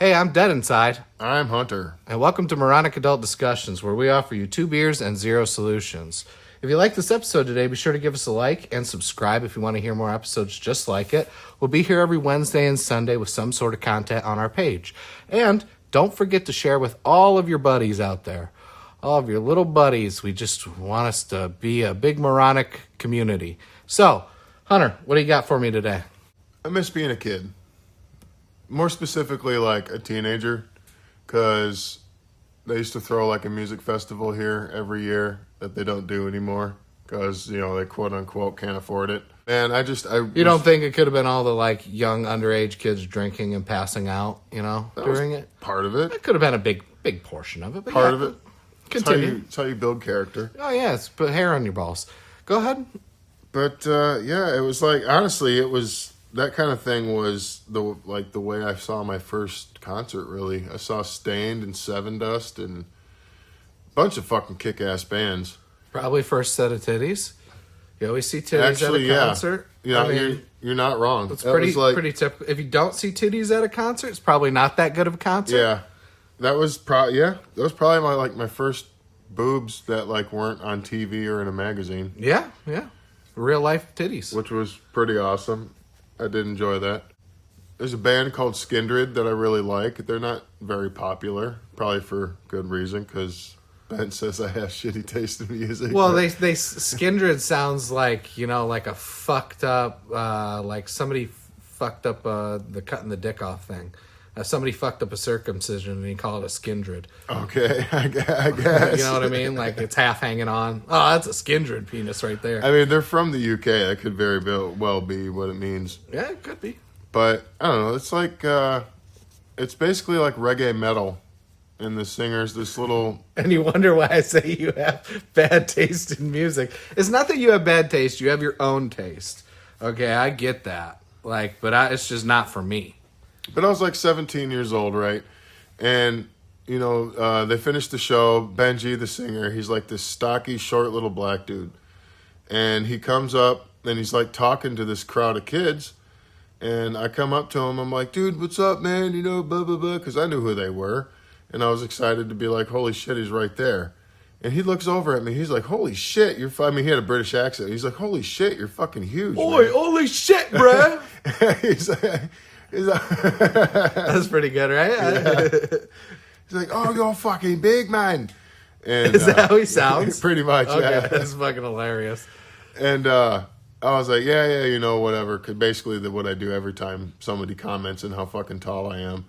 Hey, I'm Dead Inside, I'm Hunter. and welcome to Moronic Adult Discussions, where we offer you 2 beers and 0 solutions. If you like this episode today, be sure to give us a like and subscribe if you want to hear more episodes just like it. We'll be here every Wednesday and Sunday with some sort of content on our page. And don't forget to share with all of your buddies out there. All of your little buddies. We just want us to be a big moronic community. So, Hunter, what do you got for me today? I miss being a kid. More specifically, like a teenager, because they used to throw like a music festival here every year that they don't do anymore because, they quote unquote can't afford it. Man, You don't think it could have been all the like young underage kids drinking and passing out, during it? Part of it. It could have been a big portion of it. But Part of it. Continue. It's how you build character. Oh, yes. Put hair on your balls. Go ahead. But, it was like, honestly, that kind of thing was the way I saw my first concert, really. I saw Stained and Seven Dust and a bunch of fucking kick-ass bands. Probably first set of titties. You always see titties at a concert. Yeah, you're not wrong. It's pretty typical. If you don't see titties at a concert, it's probably not that good of a concert. Yeah. That was probably my first boobs that weren't on TV or in a magazine. Yeah. Real life titties. Which was pretty awesome. I did enjoy that. There's a band called Skindred that I really like. They're not very popular, probably for good reason, because Ben says I have shitty taste in music. Well, they Skindred sounds like, like a fucked up, like somebody fucked up the cutting the dick off thing. Somebody fucked up a circumcision and he called it a skindred. Okay, I guess. You know what I mean? Like it's half hanging on. Oh, that's a skindred penis right there. I mean, they're from the UK. That could very well be what it means. Yeah, it could be. But, I don't know. It's like, it's basically like reggae metal. And the singer's this little... And you wonder why I say you have bad taste in music. It's not that you have bad taste. You have your own taste. Okay, I get that. It's just not for me. But I was like 17 years old, right? And, they finished the show. Benji, the singer, he's like this stocky, short little black dude. And he comes up and he's like talking to this crowd of kids. And I come up to him. I'm like, dude, what's up, man? Blah, blah, blah. Because I knew who they were. And I was excited to be like, holy shit, he's right there. And he looks over at me. He's like, holy shit, he had a British accent. He's like, holy shit, you're fucking huge, Oi, man. holy shit, bruh. He's like, That's pretty good, right? Yeah. He's like, oh, you're fucking big, man. And, Is that how he sounds? Pretty much, okay, yeah. That's fucking hilarious. And I was like, yeah, whatever. Basically, what I do every time somebody comments on how fucking tall I am.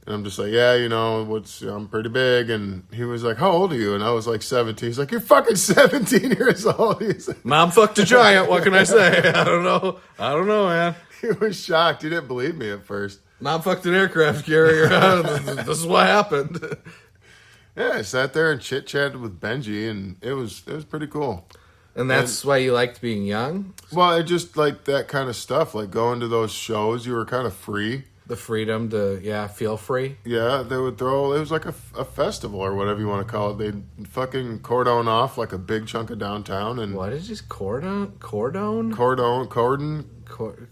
And I'm just like, yeah, I'm pretty big. And he was like, how old are you? And I was like 17. He's like, you're fucking 17 years old. He's like, Mom fucked a giant. What can I say? I don't know, man. He was shocked. He didn't believe me at first. Mom fucked an aircraft carrier. This is what happened. Yeah, I sat there and chit-chatted with Benji, and it was pretty cool. And that's why you liked being young? Well, I just like that kind of stuff. Like going to those shows, you were kind of free. The freedom to, feel free? Yeah, they would throw, it was like a festival or whatever you want to call it. They'd fucking cordon off like a big chunk of downtown. And what is this, cordon? Cordon.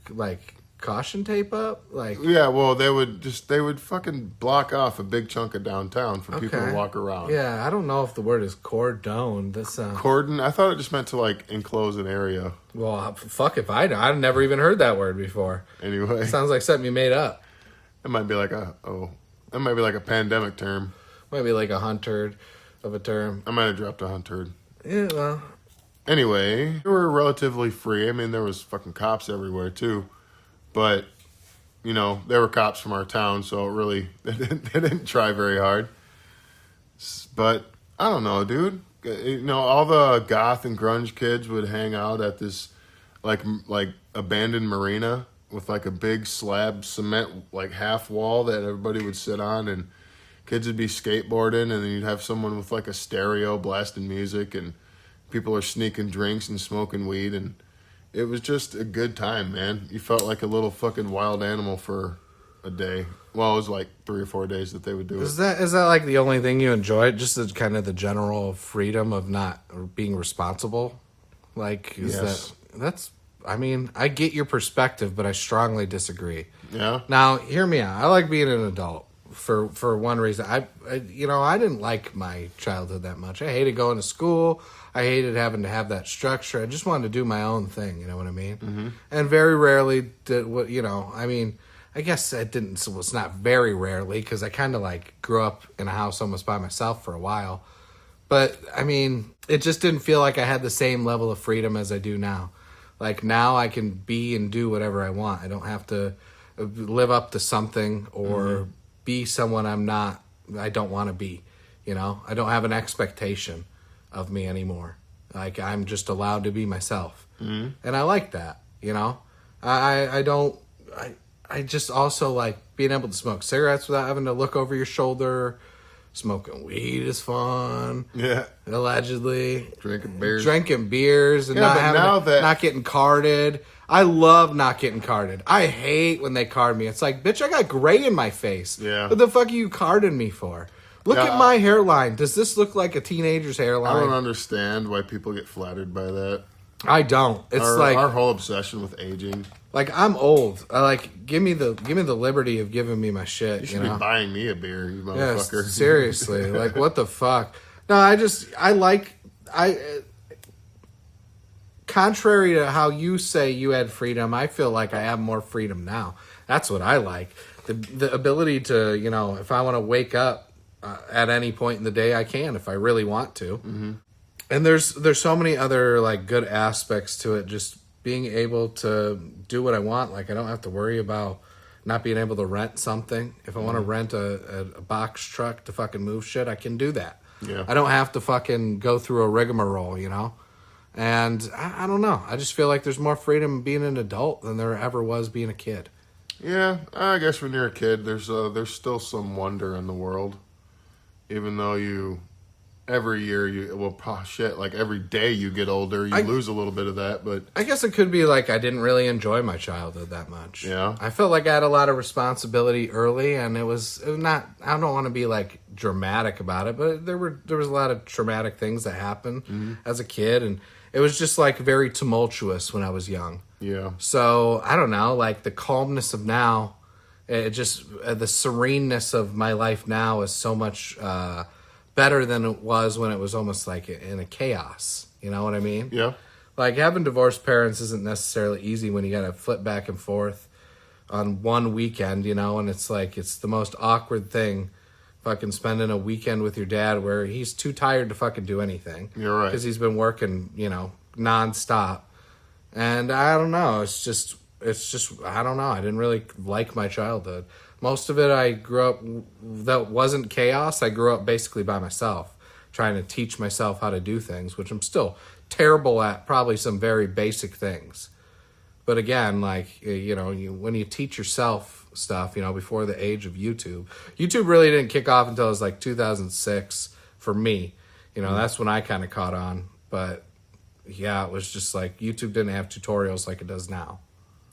Like caution tape up? Yeah, well, they would fucking block off a big chunk of downtown for people to walk around. Yeah, I don't know if the word is cordon. Cordon? I thought it just meant to enclose an area. Well, fuck if I know. I've never even heard that word before. Anyway. Sounds like something you made up. It might be like a pandemic term. Might be like a huntard of a term. I might have dropped a huntard. Yeah, well. Anyway, we were relatively free. I mean, there was fucking cops everywhere too. But, there were cops from our town, so really, they didn't try very hard. But, I don't know, dude. All the goth and grunge kids would hang out at this, abandoned marina with, a big slab cement, half wall that everybody would sit on, and kids would be skateboarding, and then you'd have someone with, a stereo blasting music, and people are sneaking drinks and smoking weed, and it was just a good time, man. You felt like a little fucking wild animal for a day. Well, it was 3 or 4 days that they would do it. Is that the only thing you enjoyed? Just the kind of the general freedom of not being responsible? Yes. That's I mean, I get your perspective, but I strongly disagree. Yeah? Now, hear me out. I like being an adult. for one reason. I didn't like my childhood that much. I hated going to school. I hated having to have that structure. I just wanted to do my own thing. You know what I mean? Mm-hmm. And very rarely did what I mean. I guess it didn't. It was not very rarely because I kind of like grew up in a house almost by myself for a while. But I mean, it just didn't feel like I had the same level of freedom as I do now. Like now I can be and do whatever I want. I don't have to live up to something or be someone I don't want to be. I don't have an expectation of me anymore. Like I'm just allowed to be myself. And I like that, I just also like being able to smoke cigarettes without having to look over your shoulder. Smoking weed is fun. Yeah. Allegedly. Drinking beers and not getting carded. I love not getting carded. I hate when they card me. It's like, bitch, I got gray in my face. Yeah. What the fuck are you carding me for? Look at my hairline. Does this look like a teenager's hairline? I don't understand why people get flattered by that. I don't. It's our whole obsession with aging. Like I'm old. I like give me the liberty of giving me my shit. You should be buying me a beer, you motherfucker. Yes, seriously. Like what the fuck? No, contrary to how you say you had freedom, I feel like I have more freedom now. That's what I like. The ability to, if I want to wake up at any point in the day, I can if I really want to. Mm-hmm. And there's so many other like good aspects to it. Just being able to do what I want. Like I don't have to worry about not being able to rent something. If I want to rent a box truck to fucking move shit, I can do that. Yeah. I don't have to fucking go through a rigmarole, And I don't know. I just feel like there's more freedom being an adult than there ever was being a kid. Yeah, I guess when you're a kid, there's still some wonder in the world, even though every year like every day you get older, you lose a little bit of that. But I guess it could be like I didn't really enjoy my childhood that much. Yeah, I felt like I had a lot of responsibility early, and it was not. I don't want to be like dramatic about it, but there was a lot of traumatic things that happened as a kid, and it was just like very tumultuous when I was young. Yeah. So I don't know, like the calmness of now, the sereneness of my life now is so much better than it was when it was almost like in a chaos. You know what I mean? Yeah. Like having divorced parents isn't necessarily easy when you got to flip back and forth on one weekend, and it's like it's the most awkward thing. Fucking spending a weekend with your dad where he's too tired to fucking do anything. You're right. Because he's been working, nonstop. And I don't know. It's just, I don't know. I didn't really like my childhood. Most of it I grew up, that wasn't chaos. I grew up basically by myself, trying to teach myself how to do things, which I'm still terrible at probably some very basic things. But again, like, when you teach yourself stuff, before the age of YouTube really didn't kick off until it was like 2006 for me. That's when I kind of caught on. But yeah, it was just like YouTube didn't have tutorials like it does now.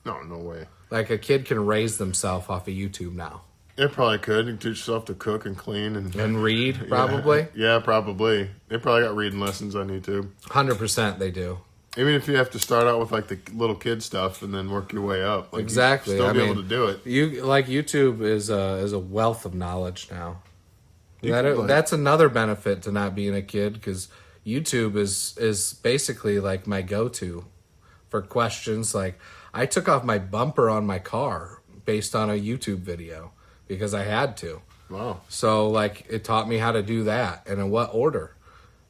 No way. Like a kid can raise themselves off of YouTube now. It probably could. You can teach yourself to cook and clean and read, probably. Yeah, probably. They probably got reading lessons on YouTube. 100% they do. Even if you have to start out with like the little kid stuff and then work your way up, like exactly, you'll still be able to do it. YouTube is a wealth of knowledge now. That's another benefit to not being a kid, because YouTube is basically like my go-to for questions. Like I took off my bumper on my car based on a YouTube video because I had to. Wow. So like it taught me how to do that and in what order.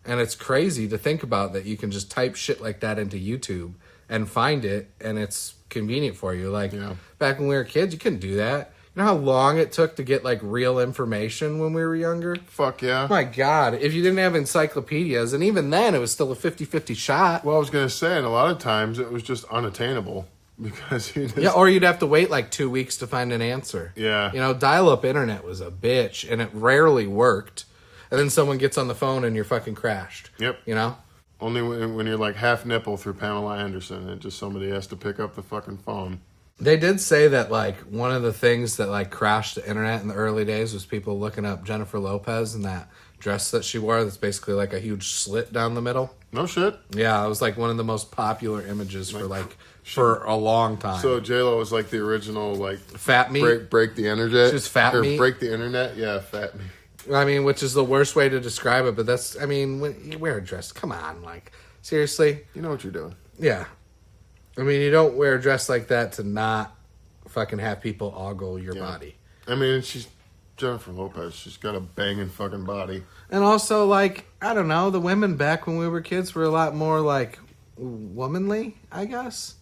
And it's crazy to think about that you can just type shit like that into YouTube and find it, and it's convenient for you. Like, back when we were kids, you couldn't do that. You know how long it took to get, like, real information when we were younger? Fuck yeah. My God. If you didn't have encyclopedias, and even then, it was still a 50-50 shot. Well, I was going to say, and a lot of times, it was just unattainable. Because or you'd have to wait, like, 2 weeks to find an answer. Yeah. Dial-up internet was a bitch, and it rarely worked. And then someone gets on the phone and you're fucking crashed. Yep. Only when you're like half nipple through Pamela Anderson, and just somebody has to pick up the fucking phone. They did say that like one of the things that like crashed the internet in the early days was people looking up Jennifer Lopez and that dress that she wore that's basically like a huge slit down the middle. No shit. Yeah, it was like one of the most popular images for a long time. So J-Lo was like the original like fat meat. Break the internet. She's fat meat. Break the internet. Yeah, fat meat. I mean, which is the worst way to describe it, but that's, I mean, when you wear a dress, come on, like, seriously? You know what you're doing. Yeah. I mean, you don't wear a dress like that to not fucking have people ogle your body. I mean, she's Jennifer Lopez. She's got a banging fucking body. And also, like, I don't know, the women back when we were kids were a lot more, like, womanly, I guess.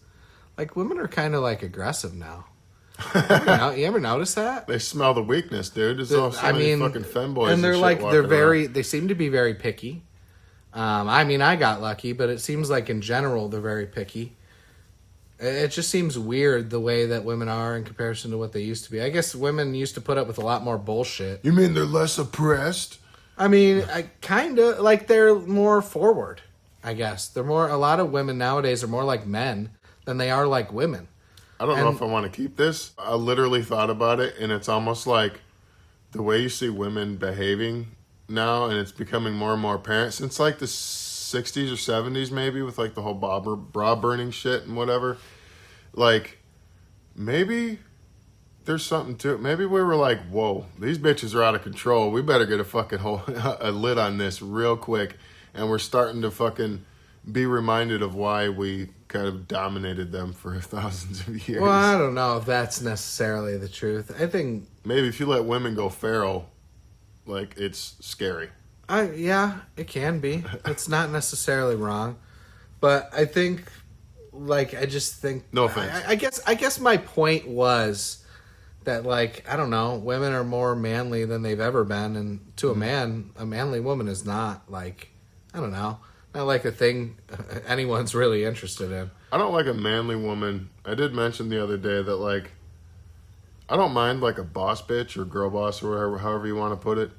Like, women are kind of, like, aggressive now. You ever notice that? They smell the weakness, dude. There's all so many fucking femboys and they're shit like walking around. they seem to be very picky. I mean, I got lucky, but it seems like in general they're very picky. It just seems weird the way that women are in comparison to what they used to be. I guess women used to put up with a lot more bullshit. You mean they're less oppressed? I mean, I kind of like they're more forward. I guess a lot of women nowadays are more like men than they are like women. I don't know if I want to keep this. I literally thought about it, and it's almost like the way you see women behaving now, and it's becoming more and more apparent since like the 60s or 70s maybe, with like the whole bra burning shit and whatever. Like, maybe there's something to it. Maybe we were like, whoa, these bitches are out of control. We better get a fucking a lid on this real quick. And we're starting to fucking be reminded of why we kind of dominated them for thousands of years. Well, I don't know if that's necessarily the truth. I think maybe if you let women go feral, like, it's scary. Yeah, it can be. It's not necessarily wrong, but I think, like, I just think. No offense. I guess my point was that, like, I don't know, women are more manly than they've ever been, and to a man, a manly woman is not like, I don't know, not like a thing anyone's really interested in. I don't like a manly woman. I did mention the other day that, like, I don't mind like a boss bitch or girl boss or whatever, however you want to put it.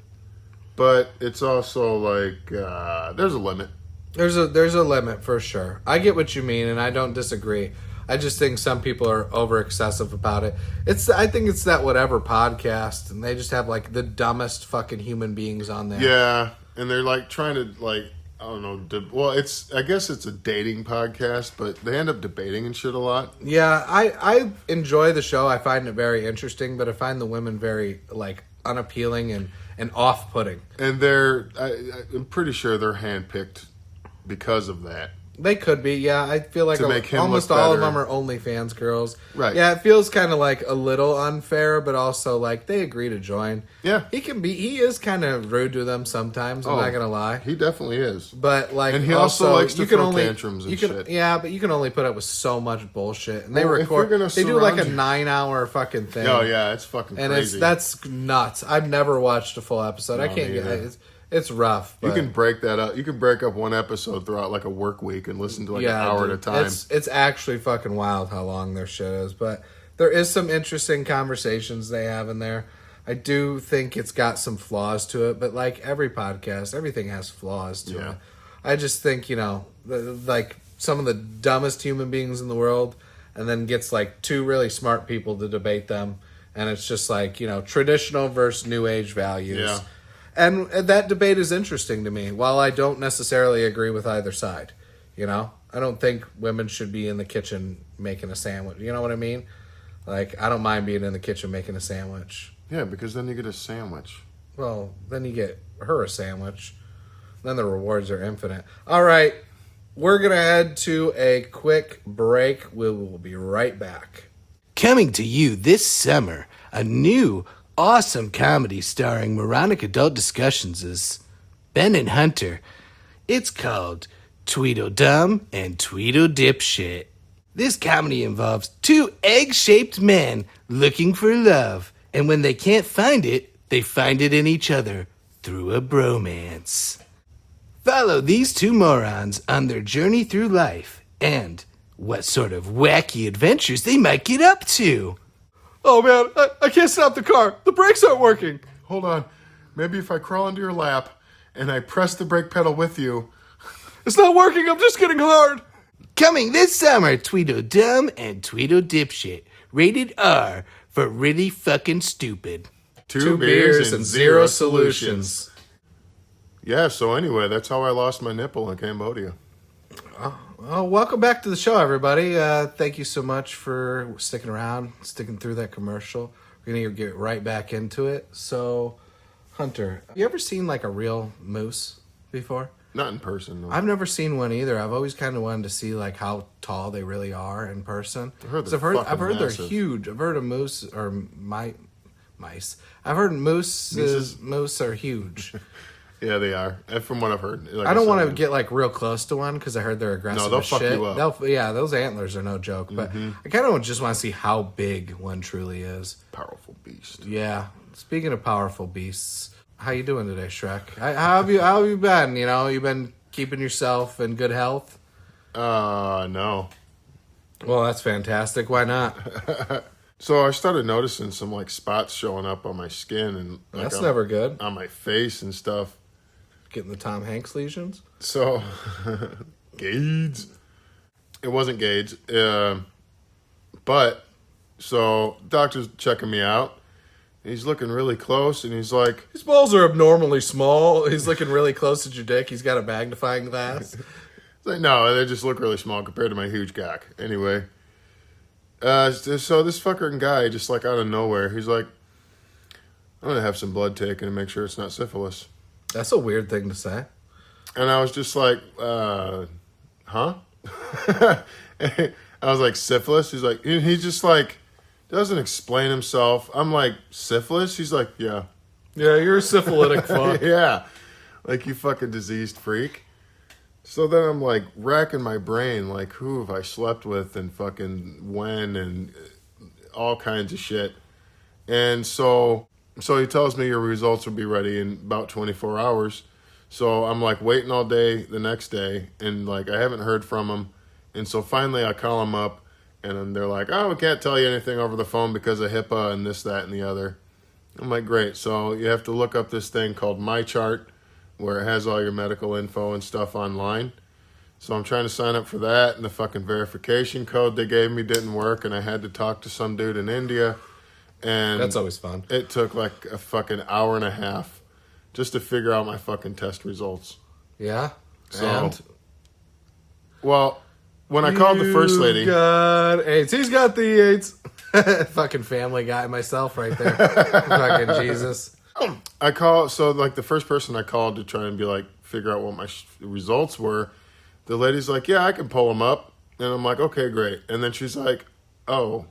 But it's also like there's a limit. There's a limit for sure. I get what you mean, and I don't disagree. I just think some people are over excessive about it. I think it's that whatever podcast, and they just have like the dumbest fucking human beings on there. Yeah, and they're like trying to like, I don't know. I guess it's a dating podcast, but they end up debating and shit a lot. Yeah, I enjoy the show. I find it very interesting, but I find the women very like unappealing and off-putting. And I'm pretty sure they're handpicked because of that. They could be, yeah. I feel like almost all of them are OnlyFans girls. Right. Yeah, it feels kind of like a little unfair, but also like they agree to join. Yeah. He is kind of rude to them sometimes, I'm not going to lie. He definitely is. But like, and he also likes to throw tantrums and shit. Yeah, but you can only put up with so much bullshit. And they do like a 9-hour fucking thing. Oh yeah, it's fucking crazy. And that's nuts. I've never watched a full episode. I can't get it. It's rough. But you can break that up. You can break up one episode throughout like a work week and listen to like an hour at a time. It's actually fucking wild how long their shit is. But there is some interesting conversations they have in there. I do think it's got some flaws to it, but like every podcast, everything has flaws to it. I just think, like some of the dumbest human beings in the world, and then gets like two really smart people to debate them, and it's just like, traditional versus new age values. Yeah. And that debate is interesting to me, while I don't necessarily agree with either side. I don't think women should be in the kitchen making a sandwich. You know what I mean? Like, I don't mind being in the kitchen making a sandwich. Yeah, because then you get a sandwich. Well, then you get her a sandwich. Then the rewards are infinite. All right, we're going to head to a quick break. We will be right back. Coming to you this summer, a new awesome comedy starring Moronic Adult Discussions is Ben and Hunter. It's called Tweedledum and Tweedledipshit. This comedy involves two egg-shaped men looking for love, and when they can't find it, they find it in each other through a bromance. Follow these two morons on their journey through life and what sort of wacky adventures they might get up to. Oh man, I can't stop the car. The brakes aren't working. Hold on. Maybe if I crawl into your lap and I press the brake pedal with you. It's not working. I'm just getting hard. Coming this summer, Tweedledum and Tweedledipshit. Rated R for really fucking stupid. Two beers and zero solutions. Yeah, so anyway, that's how I lost my nipple in Cambodia. Well, welcome back to the show, everybody. Thank you so much for sticking around, sticking through that commercial. We're going to get right back into it. So, Hunter, you ever seen like a real moose before? Not in person, no. I've never seen one either. I've always kind of wanted to see like how tall they really are in person. I've I've heard they're massive. huge. I've heard of moose or mice. I've heard moose are huge. Yeah, they are. And from what I've heard. Like I don't want to said, get like real close to one because I heard they're aggressive. No, they'll as fuck shit. you up. Yeah, those antlers are no joke. But I kind of just want to see how big one truly is. Powerful beast. Yeah. Speaking of powerful beasts, how you doing today, Shrek? How have you been? You know, you been keeping yourself in good health? No. Well, that's fantastic. Why not? So I started noticing some like spots showing up on my skin and like, That's never good. on my face and stuff. Getting the Tom Hanks lesions? So, Gades. It wasn't Gades. But, so, doctor's checking me out. He's looking really close, and he's like... His balls are abnormally small. He's looking really close at your dick. He's got a magnifying glass. It's like, no, they just look really small compared to my huge cock. Anyway. So this fucking guy, just like out of nowhere, he's like, I'm going to have some blood taken and make sure it's not syphilis. That's a weird thing to say. And I was just like, huh? I was like, syphilis? He's like, he just like, doesn't explain himself. I'm like, syphilis? He's like, yeah. Yeah, you're a syphilitic fuck. Yeah. Like, you fucking diseased freak. So then I'm like racking my brain, like, who have I slept with and fucking when and all kinds of shit. And so he tells me your results will be ready in about 24 hours. So I'm like waiting all day the next day and like I haven't heard from him. And so finally I call him up and then they're like, oh, we can't tell you anything over the phone because of HIPAA and this, that, and the other. I'm like, great. So you have to look up this thing called MyChart where it has all your medical info and stuff online. So I'm trying to sign up for that and the fucking verification code they gave me didn't work and I had to talk to some dude in India. And That's always fun. it took like a fucking hour and a half just to figure out my fucking test results. Yeah? So, And? well, when I called the first lady. He's got AIDS. He's got the AIDS. Fucking Family Guy myself right there. Fucking Jesus. So like the first person I called to try and be like, figure out what my results were, the lady's like, yeah, I can pull them up. And I'm like, okay, great. And then she's like, oh.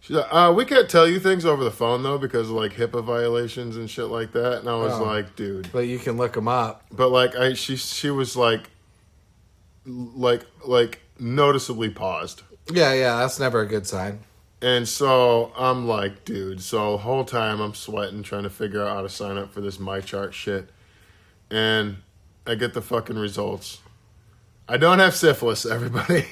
She's like, we can't tell you things over the phone, though, because of, like, HIPAA violations and shit like that. And I was like, dude. But you can look them up. But, like, she was, like, noticeably paused. Yeah, that's never a good sign. And so I'm like, dude. So the whole time I'm sweating trying to figure out how to sign up for this MyChart shit. And I get the fucking results. I don't have syphilis, everybody.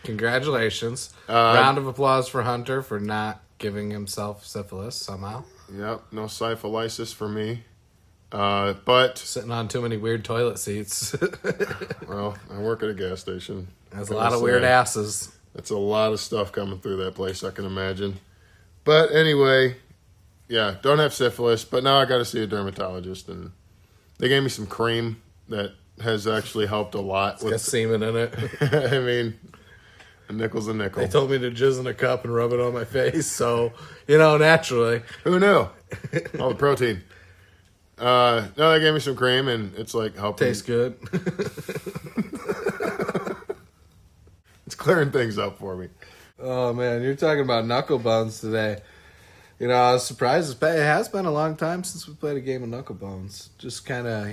Congratulations. Round of applause for Hunter for not giving himself syphilis somehow. Yep, no syphilisis for me. But Sitting on too many weird toilet seats. well, I work at a gas station. There's a lot of weird asses. That's a lot of stuff coming through that place, I can imagine. But anyway, yeah, don't have syphilis, but now I got to see a dermatologist, and they gave me some cream that has actually helped a lot. It's got semen in it. I mean, a nickel's a nickel. They told me to jizz in a cup and rub it on my face, so, naturally. Who knew? All the protein. No, they gave me some cream, and it's like helping. Tastes good. It's clearing things up for me. Oh, man, you're talking about knuckle bones today. I was surprised. It has been a long time since we played a game of knuckle bones. Just kind of,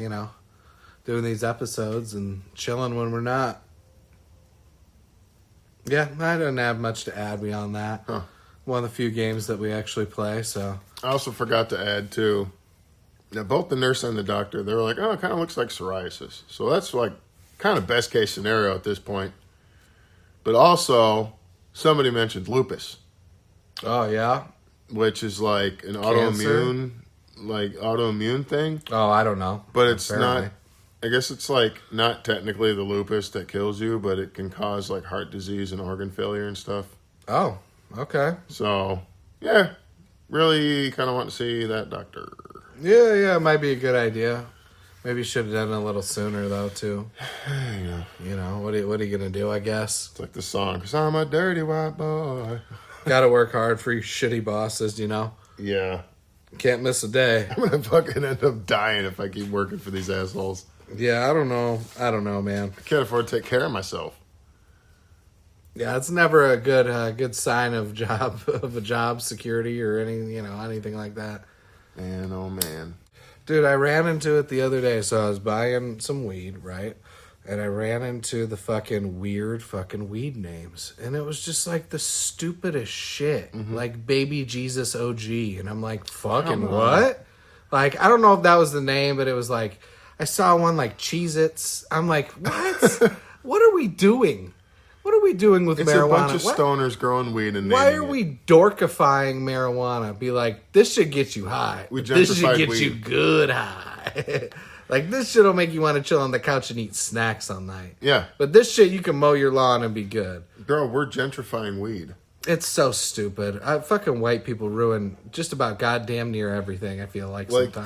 doing these episodes and chilling when we're not. Yeah, I don't have much to add beyond that. Huh. One of the few games that we actually play, so. I also forgot to add, too, that both the nurse and the doctor, they were like, oh, it kind of looks like psoriasis. So that's like kind of best case scenario at this point. But also, somebody mentioned lupus. Oh, yeah? Which is like an Cancer? autoimmune thing. Oh, I don't know. But it's Apparently. not, I guess it's like not technically the lupus that kills you, but it can cause like heart disease and organ failure and stuff. Oh, okay. So, yeah, really kind of want to see that doctor. Yeah, it might be a good idea. Maybe you should have done it a little sooner, though, too. Yeah. You know, what are you going to do, I guess? It's like the song, 'cause I'm a dirty white boy. Got to work hard for your shitty bosses, you know? Yeah. Can't miss a day. I'm going to fucking end up dying if I keep working for these assholes. Yeah, I don't know, man. I can't afford to take care of myself. Yeah, it's never a good sign of a job security or anything like that. Man, oh man. Dude, I ran into it the other day. So I was buying some weed, right? And I ran into the fucking weird fucking weed names. And it was just like the stupidest shit. Like Baby Jesus OG. And I'm like, fucking what? Like, I don't know if that was the name, but it was like, I saw one like Cheez-Its. I'm like, what? What are we doing? What are we doing with marijuana? It's a bunch of stoners growing weed and why naming are it. we dorkifying marijuana? Be like, this should get you high. We This should gentrified get weed. you good high. Like, this shit will make you want to chill on the couch and eat snacks all night. Yeah. But this shit, you can mow your lawn and be good. Bro, we're gentrifying weed. It's so stupid. Fucking white people ruin just about goddamn near everything, I feel like sometimes.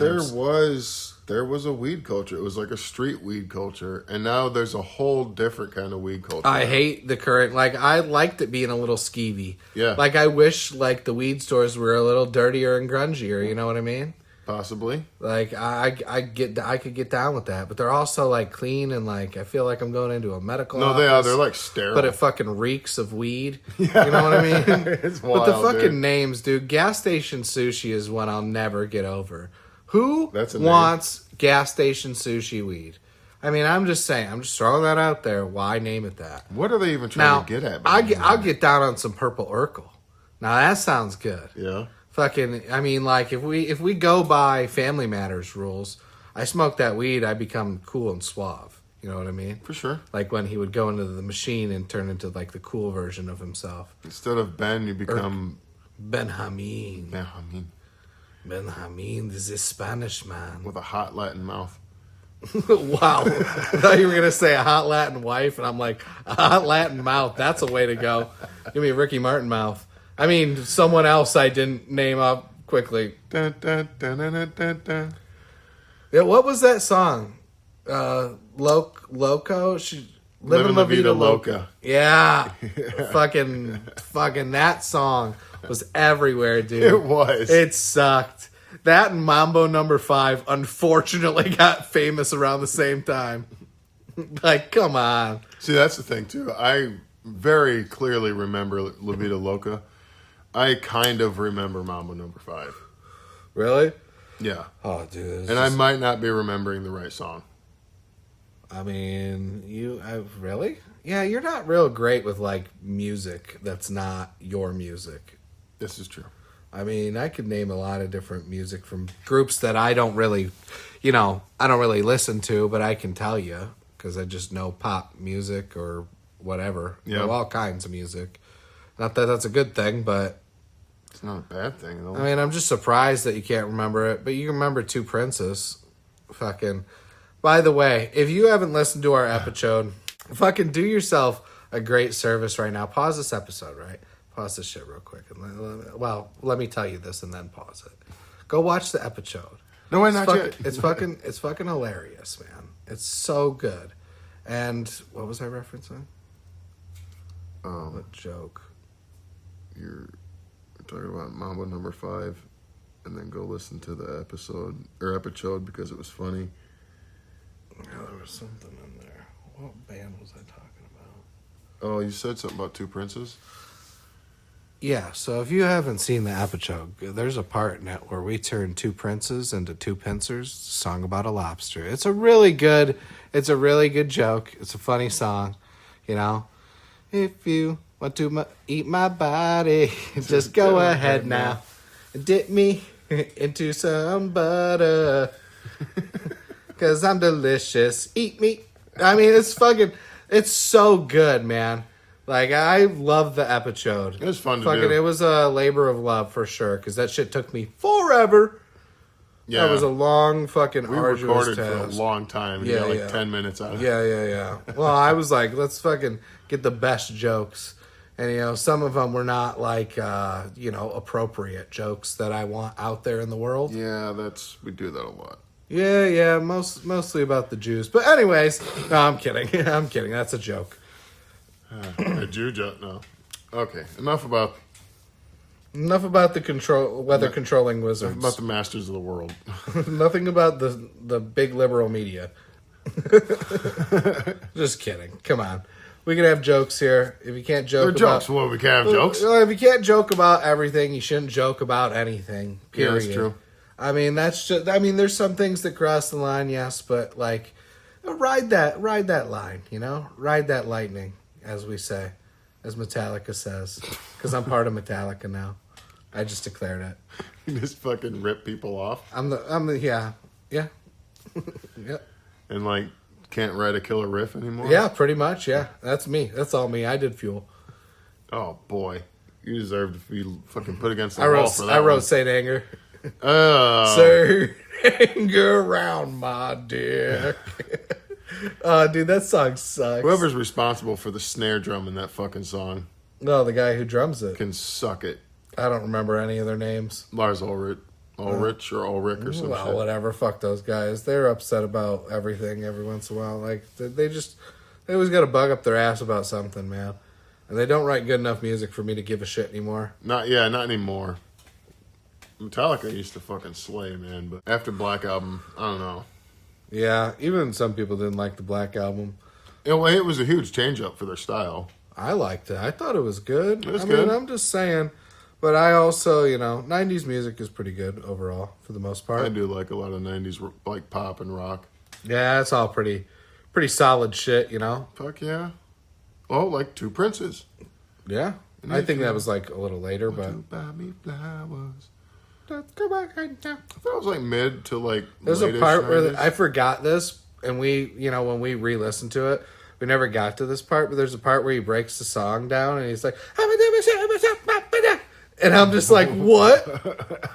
There was a weed culture. It was like a street weed culture. And now there's a whole different kind of weed culture. I hate the current, like, I liked it being a little skeevy. Yeah. Like, I wish, like, the weed stores were a little dirtier and grungier, you know what I mean? Possibly. Like, I could get down with that. But they're also, like, clean and, like, I feel like I'm going into a medical No, they are. office, They're like sterile. but it fucking reeks of weed. Yeah. You know what I mean? It's But the wild, fucking dude. names, dude. Gas station sushi is one I'll never get over. Who That's a name. wants gas station sushi weed? I mean, I'm just saying. I'm just throwing that out there. Why name it that? What are they even trying Now, to get at? by I'll that? get down on some Purple Urkel. Now, that sounds good. Yeah. Fucking, I mean, like, if we go by Family Matters rules, I smoke that weed, I become cool and suave. You know what I mean? For sure. Like when he would go into the machine and turn into, like, the cool version of himself. Instead of Ben, you become Benjamin. Benjamin Benjamin, this is Spanish man. with a hot Latin mouth. Wow. I thought you were going to say a hot Latin wife, and I'm like, a hot Latin mouth, that's a way to go. Give me a Ricky Martin mouth. I mean, someone else I didn't name up quickly. Dun, dun, dun, dun, dun, dun, dun. Yeah, what was that song? Loco? Living La Vida Loca. Yeah. fucking that song was everywhere, dude. It was. It sucked. That and Mambo number 5 unfortunately got famous around the same time. Like, come on. See, that's the thing, too. I very clearly remember La Vida Loca. I kind of remember Mambo number 5. Really? Yeah. Oh, dude. And I might not be remembering the right song. I mean, really? Yeah, you're not real great with, like, music that's not your music. This is true. I mean, I could name a lot of different music from groups that I don't really listen to, but I can tell you because I just know pop music or whatever. Yeah. Know all kinds of music. Not that that's a good thing, but It's not a bad thing, though. I mean, I'm just surprised that you can't remember it. But you can remember Two Princes. Fucking. By the way, if you haven't listened to our episode, fucking do yourself a great service right now. Pause this episode, right? Pause this shit real quick. Let me tell you this and then pause it. Go watch the episode. No, wait, not yet. It's fucking hilarious, man. It's so good. And what was I referencing? What joke? You're talking about Mambo number 5, and then go listen to the episode because it was funny. Yeah, there was something in there. What band was I talking about? Oh, you said something about Two Princes? Yeah, so if you haven't seen the episode, there's a part in it where we turn two princes into two pincers. Song about a lobster. It's a really good joke. It's a funny song, you know. If you want to eat my body, just go ahead now and dip me into some butter. 'Cause I'm delicious. Eat me. I mean, it's so good, man. Like, I love the episode. It was fun to do. It was a labor of love for sure, because that shit took me forever. Yeah. That was a long fucking We arduous recorded task. for a long time. And Yeah, you got like yeah. 10 minutes out of it. Yeah. Well, I was like, let's fucking get the best jokes. And, you know, some of them were not like, appropriate jokes that I want out there in the world. Yeah, we do that a lot. Yeah, mostly about the Jews. But anyways, no, I'm kidding. I'm kidding. That's a joke. A Jew joke? No. Okay, enough about the weather controlling wizards. about the masters of the world. Nothing about the big liberal media. Just kidding. Come on. We can have jokes here. If you can't joke They're about... jokes. Well, we can have jokes. Well, if you can't joke about everything, you shouldn't joke about anything. Period. Yeah, that's true. I mean, that's just... I mean, there's some things that cross the line, yes, but, like, ride that line, you know? Ride that lightning, as we say, as Metallica says. Because I'm part of Metallica now. I just declared it. You just fucking rip people off. Yeah. Yeah. And, like, can't write a killer riff anymore? Yeah, pretty much, yeah. That's me. That's all me. I did Fuel. Oh, boy. You deserve to be fucking put against the wall for that I wrote one. Saint Anger. Oh. Saint Anger around my dick. Oh, dude, that song sucks. Whoever's responsible for the snare drum in that fucking song No, the guy who drums it. can suck it. I don't remember any of their names. Lars Ulrich or Ulrich or some Well, shit. whatever. Fuck those guys. They're upset about everything every once in a while. Like, they always got to bug up their ass about something, man. And they don't write good enough music for me to give a shit anymore. Not anymore. Metallica used to fucking slay, man. But after Black Album, I don't know. Yeah, even some people didn't like the Black Album. It was a huge change up for their style. I liked it. I thought it was good. It was I good. mean, I'm just saying. But I also, 90s music is pretty good overall, for the most part. I do like a lot of 90s like pop and rock. Yeah, it's all pretty solid shit, you know? Fuck yeah. Oh, like Two Princes. Yeah. I think that was like a little later, but... You buy me flowers. Let's go back right now. I thought it was like mid to like There's a late-ish part where 90s. I forgot this, and we, when we re-listened to it, we never got to this part, but there's a part where he breaks the song down, and he's like... And I'm just like, what?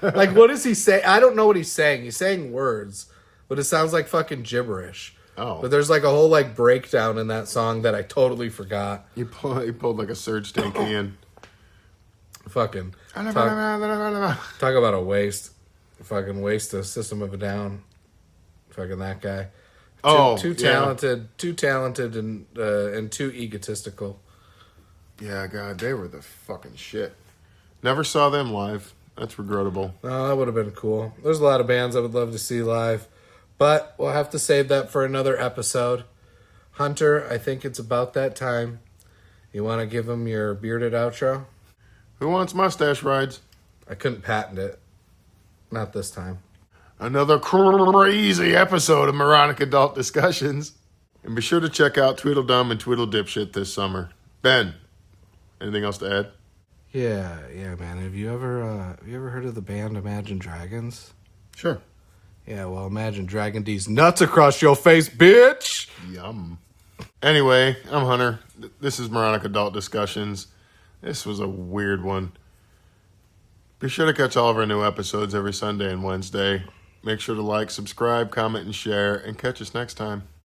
Like, what does he say? I don't know what he's saying. He's saying words, but it sounds like fucking gibberish. Oh. But there's like a whole like breakdown in that song that I totally forgot. He pulled like a Serge Tankian. Fucking talk about a waste. Fucking waste a System of a Down. Fucking that guy. Too talented and too egotistical. Yeah, God, they were the fucking shit. Never saw them live. That's regrettable. Oh, that would have been cool. There's a lot of bands I would love to see live, but we'll have to save that for another episode. Hunter, I think it's about that time. You want to give him your bearded outro? Who wants mustache rides? I couldn't patent it. Not this time. Another crazy episode of Moronic Adult Discussions. And be sure to check out Tweedledum and Tweedle Dipshit this summer. Ben, anything else to add? Yeah, man. Have you ever heard of the band Imagine Dragons? Sure. Yeah, well, imagine dragging these nuts across your face, bitch! Yum. Anyway, I'm Hunter. This is Moronic Adult Discussions. This was a weird one. Be sure to catch all of our new episodes every Sunday and Wednesday. Make sure to like, subscribe, comment, and share, and catch us next time.